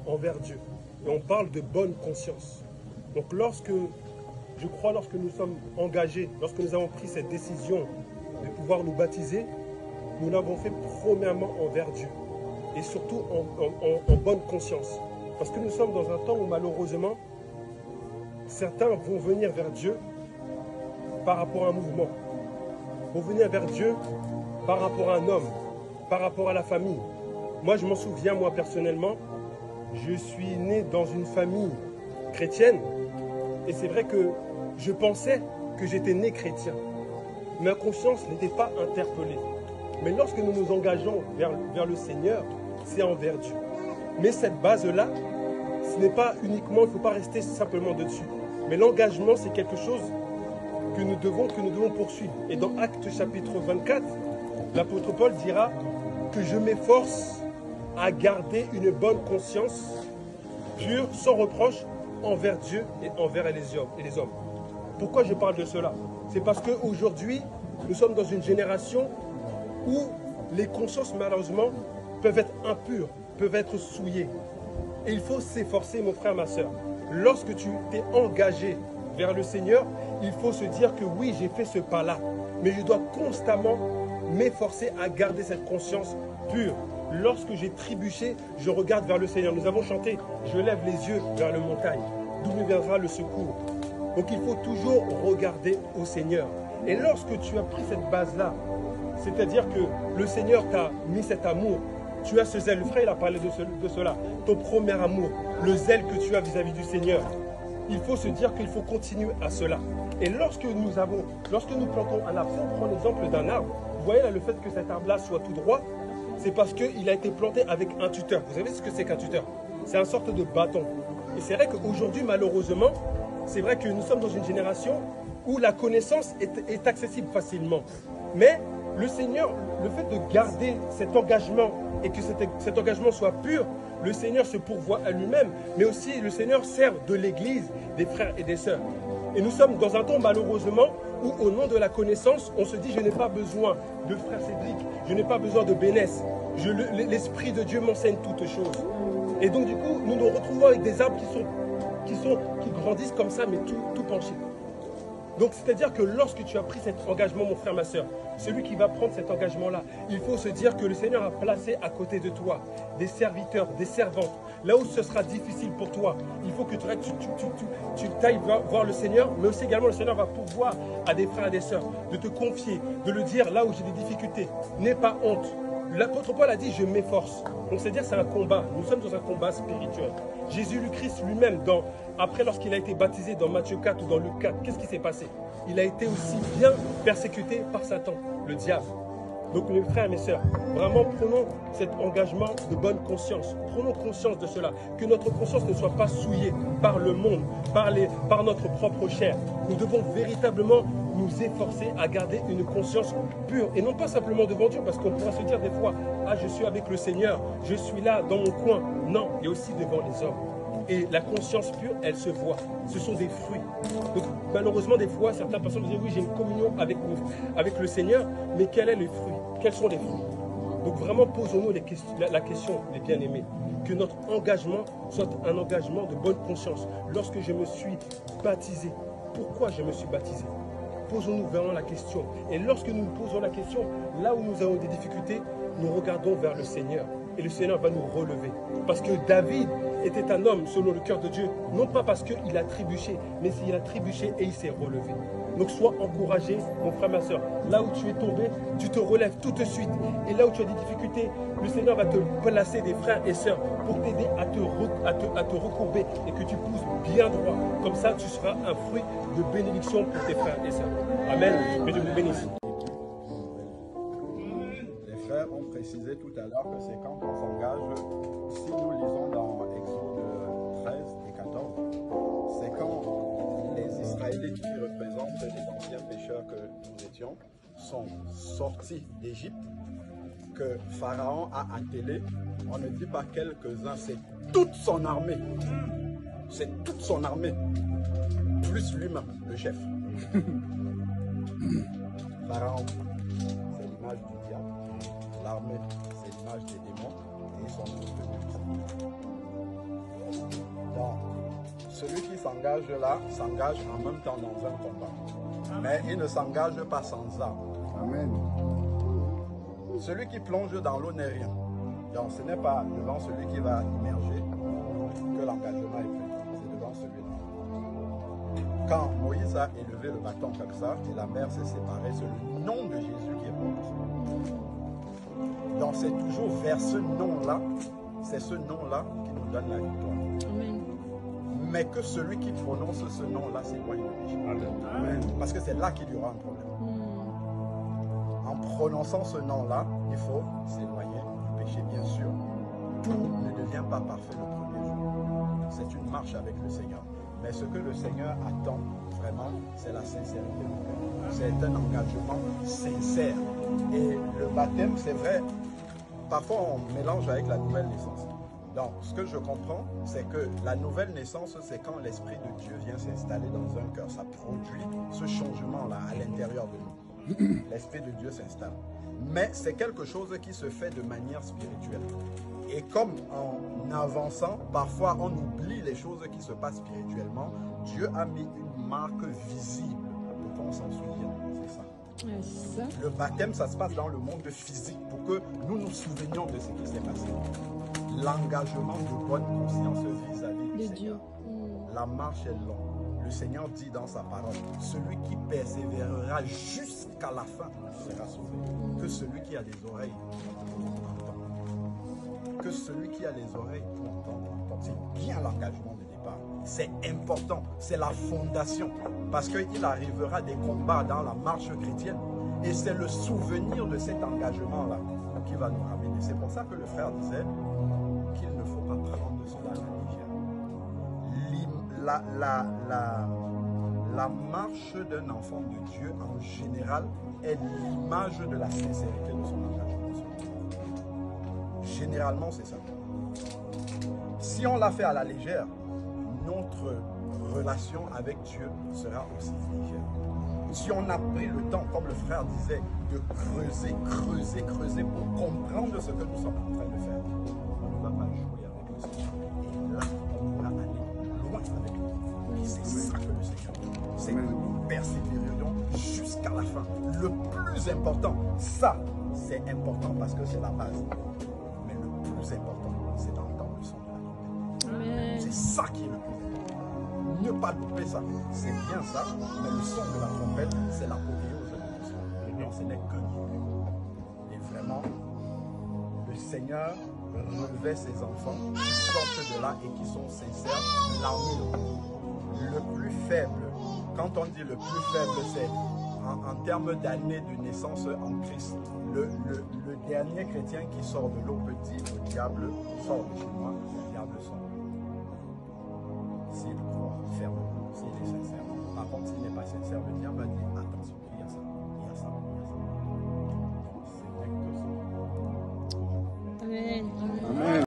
envers Dieu. Et on parle de bonne conscience. Donc lorsque nous sommes engagés, lorsque nous avons pris cette décision de pouvoir nous baptiser, nous l'avons fait premièrement envers Dieu. Et surtout en bonne conscience. Parce que nous sommes dans un temps où malheureusement, certains vont venir vers Dieu par rapport à un mouvement. Vont venir vers Dieu par rapport à un homme, par rapport à la famille. Moi, je m'en souviens, moi personnellement, je suis né dans une famille chrétienne et c'est vrai que je pensais que j'étais né chrétien. Ma conscience n'était pas interpellée. Mais lorsque nous nous engageons vers le Seigneur, c'est envers Dieu. Mais cette base-là, ce n'est pas uniquement, il ne faut pas rester simplement dessus. Mais l'engagement, c'est quelque chose que nous devons poursuivre. Et dans Actes chapitre 24, l'apôtre Paul dira que je m'efforce à garder une bonne conscience pure, sans reproche, envers Dieu et envers les hommes. Pourquoi je parle de cela? C'est parce qu'aujourd'hui, nous sommes dans une génération où les consciences, malheureusement, peuvent être impures, peuvent être souillées. Et il faut s'efforcer, mon frère, ma soeur. Lorsque tu t'es engagé vers le Seigneur, il faut se dire que oui, j'ai fait ce pas-là, mais je dois constamment m'efforcer à garder cette conscience pure. Lorsque j'ai trébuché, je regarde vers le Seigneur. Nous avons chanté « Je lève les yeux vers le montagne, d'où me viendra le secours ». Donc il faut toujours regarder au Seigneur. Et lorsque tu as pris cette base-là, c'est-à-dire que le Seigneur t'a mis cet amour, tu as ce zèle, le frère il a parlé de cela, ton premier amour, le zèle que tu as vis-à-vis du Seigneur, il faut se dire qu'il faut continuer à cela. Et lorsque nous plantons un arbre, si on prend l'exemple d'un arbre, vous voyez là le fait que cet arbre-là soit tout droit, c'est parce qu'il a été planté avec un tuteur. Vous savez ce que c'est qu'un tuteur? C'est une sorte de bâton. Et c'est vrai qu'aujourd'hui, malheureusement, c'est vrai que nous sommes dans une génération où la connaissance est accessible facilement. Mais le Seigneur, le fait de garder cet engagement et que cet engagement soit pur, le Seigneur se pourvoit à lui-même, mais aussi le Seigneur sert de l'Église, des frères et des sœurs. Et nous sommes dans un temps, malheureusement, où au nom de la connaissance, on se dit « je n'ai pas besoin de frère Cédric, je n'ai pas besoin de Bénès, l'Esprit de Dieu m'enseigne toutes choses ». Et donc du coup, nous nous retrouvons avec des arbres qui grandissent comme ça, mais tout penchés. Donc c'est-à-dire que lorsque tu as pris cet engagement, mon frère, ma soeur, celui qui va prendre cet engagement-là, il faut se dire que le Seigneur a placé à côté de toi des serviteurs, des servantes. Là où ce sera difficile pour toi, il faut que tu ailles voir le Seigneur, mais aussi également le Seigneur va pouvoir à des frères et des sœurs de te confier, de le dire là où j'ai des difficultés. N'aie pas honte. L'apôtre Paul a dit « je m'efforce ». Donc c'est-à-dire c'est un combat. Nous sommes dans un combat spirituel. Jésus-Christ lui-même, après lorsqu'il a été baptisé dans Matthieu 4 ou dans Luc 4, qu'est-ce qui s'est passé? Il a été aussi bien persécuté par Satan, le diable. Donc mes frères et mes sœurs, vraiment prenons cet engagement de bonne conscience. Prenons conscience de cela. Que notre conscience ne soit pas souillée par le monde, par notre propre chair. Nous devons véritablement nous efforcer à garder une conscience pure. Et non pas simplement devant Dieu, parce qu'on pourra se dire des fois, « Ah, je suis avec le Seigneur, je suis là dans mon coin. » Non, et aussi devant les hommes. Et la conscience pure, elle se voit. Ce sont des fruits. Donc, malheureusement, des fois, certaines personnes disent, oui, j'ai une communion avec le Seigneur, mais quel est le fruit? Quels sont les fruits? Donc vraiment, posons-nous la question, les bien-aimés, que notre engagement soit un engagement de bonne conscience. Lorsque je me suis baptisé, pourquoi je me suis baptisé? Posons-nous vraiment la question. Et lorsque nous nous posons la question, là où nous avons des difficultés, nous regardons vers le Seigneur. Et le Seigneur va nous relever. Parce que David était un homme selon le cœur de Dieu, non pas parce qu'il a trébuché, mais il a trébuché et il s'est relevé. Donc sois encouragé, mon frère, ma soeur. Là où tu es tombé, tu te relèves tout de suite. Et là où tu as des difficultés, le Seigneur va te placer des frères et sœurs pour t'aider à te recourber et que tu pousses bien droit. Comme ça, tu seras un fruit de bénédiction pour tes frères et sœurs. Amen. Que Dieu vous bénisse. Les frères ont précisé tout à l'heure que c'est quand on s'engage, si nous lisons dans Exode 13 et 14, c'est quand les Israélites qui représentent les anciens pécheurs que nous étions sont sortis d'Égypte, que Pharaon a attelé, on ne dit pas quelques-uns, c'est toute son armée. C'est toute son armée, plus lui-même, le chef. Pharaon, c'est l'image du diable. L'armée, c'est l'image des démons et ils sont tous venus. s'engage là, s'engage en même temps dans un combat. Mais il ne s'engage pas sans armes. Amen. Celui qui plonge dans l'eau n'est rien. Donc ce n'est pas devant celui qui va immerger que l'engagement est pris. C'est devant celui-là. Quand Moïse a élevé le bâton comme ça et la mer s'est séparée, c'est le nom de Jésus qui est prononcé. Donc c'est toujours vers ce nom-là, c'est ce nom-là qui nous donne la victoire. Amen. Mais que celui qui prononce ce nom-là s'éloigne du péché. Amen. Parce que c'est là qu'il y aura un problème. En prononçant ce nom-là, il faut s'éloigner du péché, bien sûr. Tout ne devient pas parfait le premier jour. C'est une marche avec le Seigneur. Mais ce que le Seigneur attend vraiment, c'est la sincérité du cœur. C'est un engagement sincère. Et le baptême, c'est vrai, parfois on mélange avec la nouvelle naissance. Donc, ce que je comprends, c'est que la nouvelle naissance, c'est quand l'Esprit de Dieu vient s'installer dans un cœur. Ça produit ce changement-là à l'intérieur de nous. L'Esprit de Dieu s'installe. Mais c'est quelque chose qui se fait de manière spirituelle. Et comme en avançant, parfois on oublie les choses qui se passent spirituellement, Dieu a mis une marque visible pour qu'on s'en souvienne. C'est ça. Ouais, c'est ça. Le baptême, ça se passe dans le monde physique pour que nous nous souvenions de ce qui s'est passé. L'engagement de bonne conscience vis-à-vis du De Seigneur. Dieu. La marche est longue. Le Seigneur dit dans sa parole, celui qui persévérera jusqu'à la fin sera sauvé. Que celui qui a des oreilles entend. Que celui qui a les oreilles pour entendre, entend. C'est bien l'engagement de départ. C'est important. C'est la fondation. Parce qu'il arrivera des combats dans la marche chrétienne. Et c'est le souvenir de cet engagement-là qui va nous ramener. C'est pour ça que le frère disait qu'il ne faut pas prendre cela à la légère. La marche d'un enfant de Dieu en général est l'image de la sincérité de son engagement. Généralement, c'est ça. Si on l'a fait à la légère, notre relation avec Dieu sera aussi légère. Si on a pris le temps, comme le frère disait, de creuser pour comprendre ce que nous sommes en train de faire, on ne va pas jouer avec le Seigneur. Et là, on pourra aller loin avec lui. Et c'est ça que le Seigneur veut. C'est que nous persévérions jusqu'à la fin. Le plus important, ça, c'est important parce que c'est la base. Mais le plus important, c'est d'entendre le son de la trompette. Amen. C'est ça qui est le plus important. Ne pas louper ça. C'est bien ça, mais le son de la trompette, c'est l'apothéose de tout ça. Donc ce n'est que Dieu. Et vraiment, le Seigneur relevait ses enfants qui sortent de là et qui sont sincères, l'armure. Le plus faible, quand on dit le plus faible, c'est en termes d'années de naissance en Christ. Le dernier chrétien qui sort de l'eau peut dire au diable, sort de chez moi, le diable sort. S'il croit fermement, s'il est sincère. Par contre, s'il n'est pas sincère, le diable va dire